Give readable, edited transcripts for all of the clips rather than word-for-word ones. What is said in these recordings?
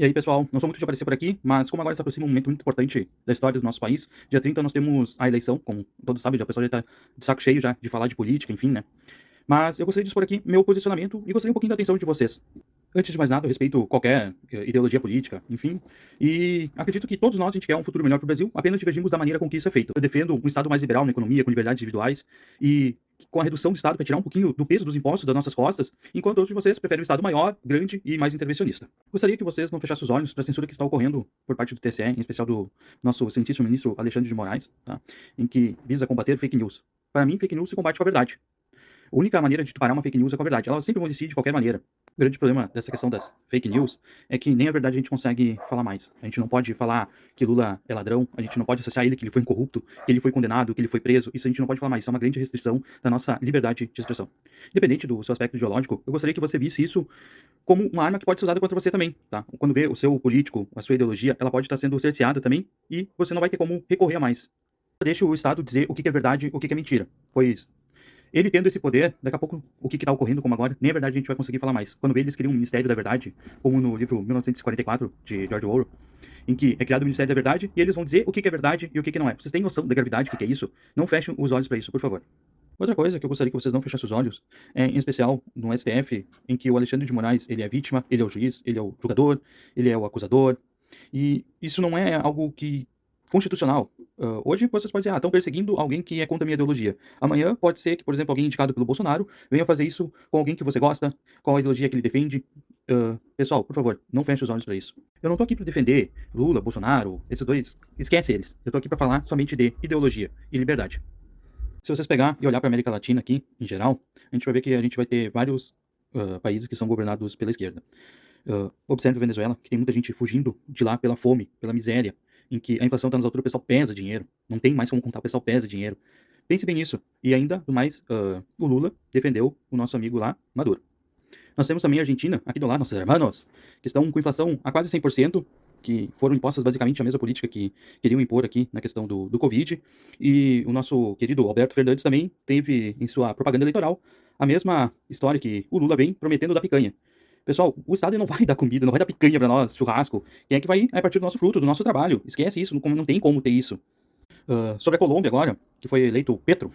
E aí, pessoal, não sou muito de aparecer por aqui, mas como agora se aproxima um momento muito importante da história do nosso país, dia 30 nós temos a eleição, como todos sabem, a pessoa já tá de saco cheio já de falar de política, enfim, né? Mas eu gostaria de expor aqui meu posicionamento e gostaria um pouquinho da atenção de vocês. Antes de mais nada, eu respeito qualquer ideologia política, enfim, e acredito que todos nós, a gente quer um futuro melhor para o Brasil, apenas divergimos da maneira com que isso é feito. Eu defendo um Estado mais liberal na economia, com liberdades individuais e com a redução do Estado para tirar um pouquinho do peso dos impostos das nossas costas, enquanto outros de vocês preferem um Estado maior, grande e mais intervencionista. Gostaria que vocês não fechassem os olhos para a censura que está ocorrendo por parte do TSE, em especial do nosso excelentíssimo ministro Alexandre de Moraes, tá? Em que visa combater fake news. Para mim, fake news se combate com a verdade. A única maneira de tu parar uma fake news é com a verdade. Elas sempre vão existir de qualquer maneira. O grande problema dessa questão das fake news é que nem a verdade a gente consegue falar mais. A gente não pode falar que Lula é ladrão, a gente não pode associar ele que ele foi incorrupto, que ele foi condenado, que ele foi preso. Isso a gente não pode falar mais. Isso é uma grande restrição da nossa liberdade de expressão. Independente do seu aspecto ideológico, eu gostaria que você visse isso como uma arma que pode ser usada contra você também, tá? Quando vê o seu político, a sua ideologia, ela pode estar sendo cerceada também e você não vai ter como recorrer a mais. Deixa o Estado dizer o que é verdade e o que é mentira, pois ele tendo esse poder, daqui a pouco, o que está ocorrendo como agora, nem a verdade a gente vai conseguir falar mais. Quando eles criam um Ministério da Verdade, como no livro 1944, de George Orwell, em que é criado o Ministério da Verdade, e eles vão dizer o que é verdade e o que não é. Vocês têm noção da gravidade, o que é isso? Não fechem os olhos para isso, por favor. Outra coisa que eu gostaria que vocês não fechassem os olhos é, em especial, no STF, em que o Alexandre de Moraes, ele é vítima, ele é o juiz, ele é o julgador, ele é o acusador, e isso não é algo que constitucional. Hoje vocês podem dizer, estão perseguindo alguém que é contra a minha ideologia. Amanhã pode ser que, por exemplo, alguém indicado pelo Bolsonaro venha fazer isso com alguém que você gosta, qual a ideologia que ele defende. Pessoal, por favor, não feche os olhos para isso. Eu não tô aqui para defender Lula, Bolsonaro, esses dois, esquece eles. Eu tô aqui para falar somente de ideologia e liberdade. Se vocês pegar e olhar para a América Latina aqui, em geral, a gente vai ver que a gente vai ter vários países que são governados pela esquerda. Observe a Venezuela, que tem muita gente fugindo de lá pela fome, pela miséria, em que a inflação está nas alturas, o pessoal pesa dinheiro. Não tem mais como contar, o pessoal pesa dinheiro. Pense bem nisso. E ainda do mais, o Lula defendeu o nosso amigo lá, Maduro. Nós temos também a Argentina, aqui do lado, nossos hermanos, que estão com inflação a quase 100%, que foram impostas basicamente a mesma política que queriam impor aqui na questão do Covid. E o nosso querido Alberto Fernandes também teve em sua propaganda eleitoral a mesma história que o Lula vem prometendo da picanha. Pessoal, o Estado não vai dar comida, não vai dar picanha pra nós, churrasco. Quem é que vai ir? É a partir do nosso fruto, do nosso trabalho. Esquece isso, não tem como ter isso. Sobre a Colômbia agora, que foi eleito o Petro,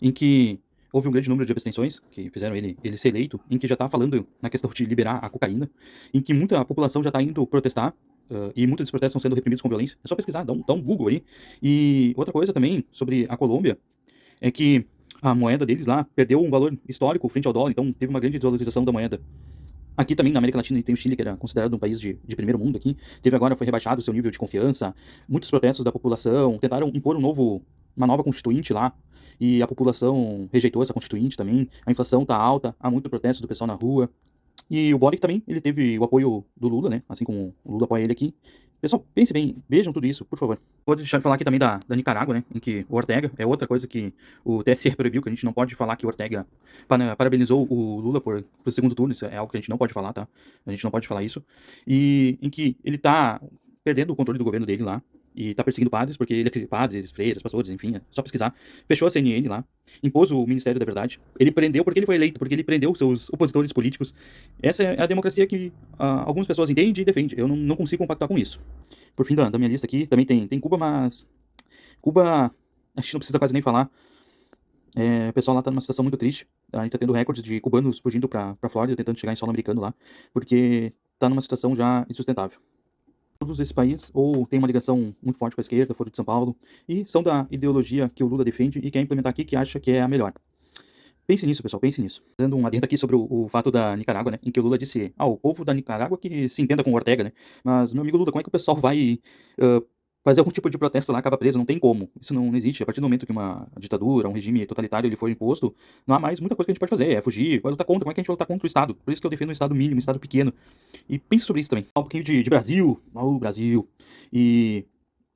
em que houve um grande número de abstenções que fizeram ele ser eleito, em que já está falando na questão de liberar a cocaína, em que muita população já está indo protestar, e muitos desses protestos estão sendo reprimidos com violência. É só pesquisar, dá um Google aí. E outra coisa também sobre a Colômbia é que a moeda deles lá perdeu um valor histórico frente ao dólar, então teve uma grande desvalorização da moeda. Aqui também na América Latina tem o Chile, que era considerado um país de primeiro mundo aqui. Teve agora, foi rebaixado o seu nível de confiança. Muitos protestos da população tentaram impor uma nova constituinte lá. E a população rejeitou essa constituinte também. A inflação tá alta, há muito protesto do pessoal na rua. E o Boric também, ele teve o apoio do Lula, né? Assim como o Lula apoia ele aqui. Pessoal, pense bem, vejam tudo isso, por favor. Vou deixar de falar aqui também da Nicarágua, né? Em que o Ortega é outra coisa que o TSE proibiu, que a gente não pode falar que o Ortega parabenizou o Lula pro segundo turno. Isso é algo que a gente não pode falar, tá? A gente não pode falar isso. E em que ele tá perdendo o controle do governo dele lá. E tá perseguindo padres, porque ele é padres, freiras, pastores, enfim, é só pesquisar. Fechou a CNN lá, impôs o Ministério da Verdade. Ele prendeu porque ele foi eleito, porque ele prendeu seus opositores políticos. Essa é a democracia que algumas pessoas entendem e defendem. Eu não consigo compactar com isso. Por fim da minha lista aqui, também tem Cuba, mas Cuba, a gente não precisa quase nem falar. O pessoal lá tá numa situação muito triste. A gente tá tendo recordes de cubanos fugindo pra Flórida, tentando chegar em solo americano lá, porque tá numa situação já insustentável. Todos esses países ou têm uma ligação muito forte com a esquerda, foram de São Paulo, e são da ideologia que o Lula defende e quer implementar aqui, que acha que é a melhor. Pense nisso, pessoal, pense nisso. Fazendo um adendo aqui sobre o fato da Nicarágua, né, em que o Lula disse, o povo da Nicarágua que se entenda com o Ortega, né, mas, meu amigo Lula, como é que o pessoal vai fazer algum tipo de protesto lá, acaba preso? Não tem como, isso não existe. A partir do momento que uma ditadura, um regime totalitário ele for imposto, não há mais muita coisa que a gente pode fazer, é fugir, vai lutar contra, como é que a gente vai lutar contra o Estado? Por isso que eu defendo um Estado mínimo, um Estado pequeno. E pense sobre isso também. Um pouquinho de Brasil, o Brasil, e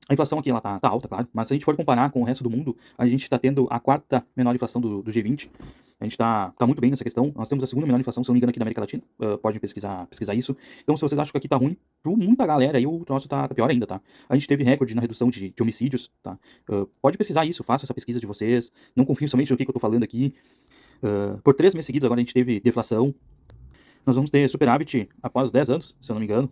a inflação aqui ela tá alta, claro, mas se a gente for comparar com o resto do mundo, a gente está tendo a quarta menor inflação do G20. A gente tá muito bem nessa questão. Nós temos a segunda menor inflação, se não me engano, aqui da América Latina. Podem pesquisar isso. Então, se vocês acham que aqui tá ruim, pra muita galera aí o troço tá pior ainda, tá? A gente teve recorde na redução de homicídios, tá? Pode pesquisar isso, faça essa pesquisa de vocês. Não confio somente no que eu tô falando aqui. Por 3 meses seguidos agora a gente teve deflação. Nós vamos ter superávit após 10 anos, se eu não me engano.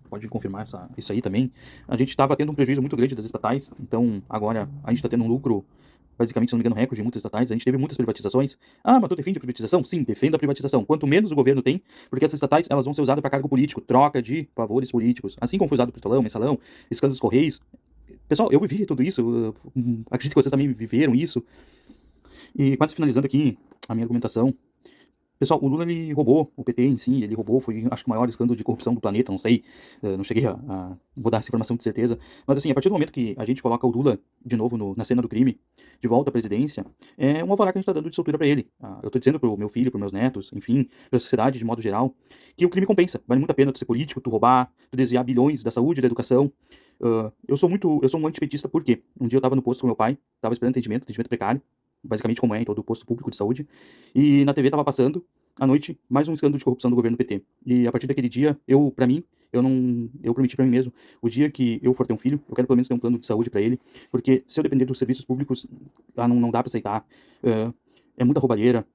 Pode confirmar isso aí também. A gente estava tendo um prejuízo muito grande das estatais, então agora a gente está tendo um lucro, basicamente, se não me engano, recorde de muitas estatais. A gente teve muitas privatizações. Ah, mas tu defende a privatização? Sim, defendo a privatização. Quanto menos o governo tem, porque essas estatais elas vão ser usadas para cargo político, troca de favores políticos. Assim como foi usado o Petrolão, Mensalão, escândalos dos Correios. Pessoal, eu vivi tudo isso. Acredito que vocês também viveram isso. E quase finalizando aqui a minha argumentação. Pessoal, o Lula ele roubou, o PT em si, ele roubou, foi acho que o maior escândalo de corrupção do planeta, não sei, não cheguei vou dar essa informação de certeza, mas assim, a partir do momento que a gente coloca o Lula de novo na cena do crime, de volta à presidência, é um alvará que a gente tá dando de soltura pra ele. Eu tô dizendo pro meu filho, pros meus netos, enfim, pra sociedade de modo geral, que o crime compensa, vale muito a pena tu ser político, tu roubar, tu desviar bilhões da saúde, da educação. Eu sou um antipetista porque um dia eu tava no posto com meu pai, tava esperando atendimento precário, basicamente como é em todo posto público de saúde, e na TV tava passando, à noite, mais um escândalo de corrupção do governo PT. E a partir daquele dia, eu prometi pra mim mesmo, o dia que eu for ter um filho, eu quero pelo menos ter um plano de saúde pra ele, porque se eu depender dos serviços públicos, não dá pra aceitar, é muita roubalheira.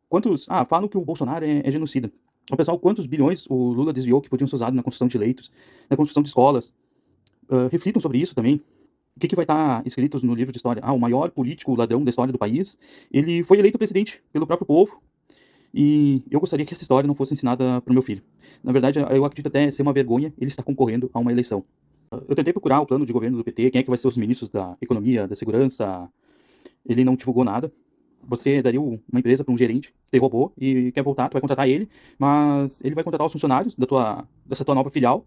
Falam que o Bolsonaro é genocida. Então, pessoal, quantos bilhões o Lula desviou que podiam ser usados na construção de leitos, na construção de escolas? Reflitam sobre isso também. O que vai estar escrito no livro de história? O maior político ladrão da história do país, ele foi eleito presidente pelo próprio povo, e eu gostaria que essa história não fosse ensinada para o meu filho. Na verdade, eu acredito até ser uma vergonha ele estar concorrendo a uma eleição. Eu tentei procurar o plano de governo do PT, quem é que vai ser os ministros da economia, da segurança, ele não divulgou nada. Você daria uma empresa para um gerente que te roubou e quer voltar, tu vai contratar ele, mas ele vai contratar os funcionários dessa tua nova filial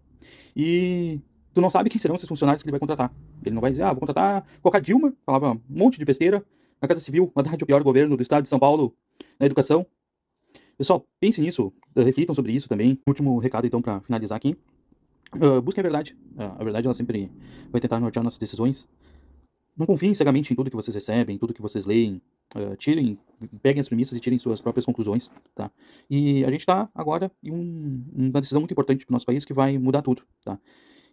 e tu não sabe quem serão esses funcionários que ele vai contratar. Ele não vai dizer, vou contratar colocar Dilma, falava um monte de besteira, na Casa Civil, Haddad é o pior governo do estado de São Paulo na educação. Pessoal, pensem nisso, reflitam sobre isso também. Último recado, então, para finalizar aqui. Busquem a verdade. A verdade, ela sempre vai tentar nortear nossas decisões. Não confiem cegamente em tudo que vocês recebem, em tudo que vocês leem. Peguem as premissas e tirem suas próprias conclusões, tá? E a gente está agora em uma decisão muito importante para o nosso país que vai mudar tudo, tá?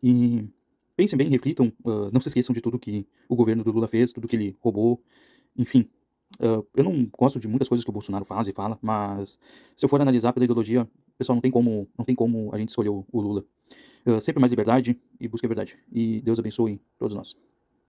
E pensem bem, reflitam, não se esqueçam de tudo que o governo do Lula fez, tudo que ele roubou, enfim. Eu não gosto de muitas coisas que o Bolsonaro faz e fala, mas se eu for analisar pela ideologia, pessoal, não tem como a gente escolher o Lula. Sempre mais liberdade e busque a verdade. E Deus abençoe todos nós.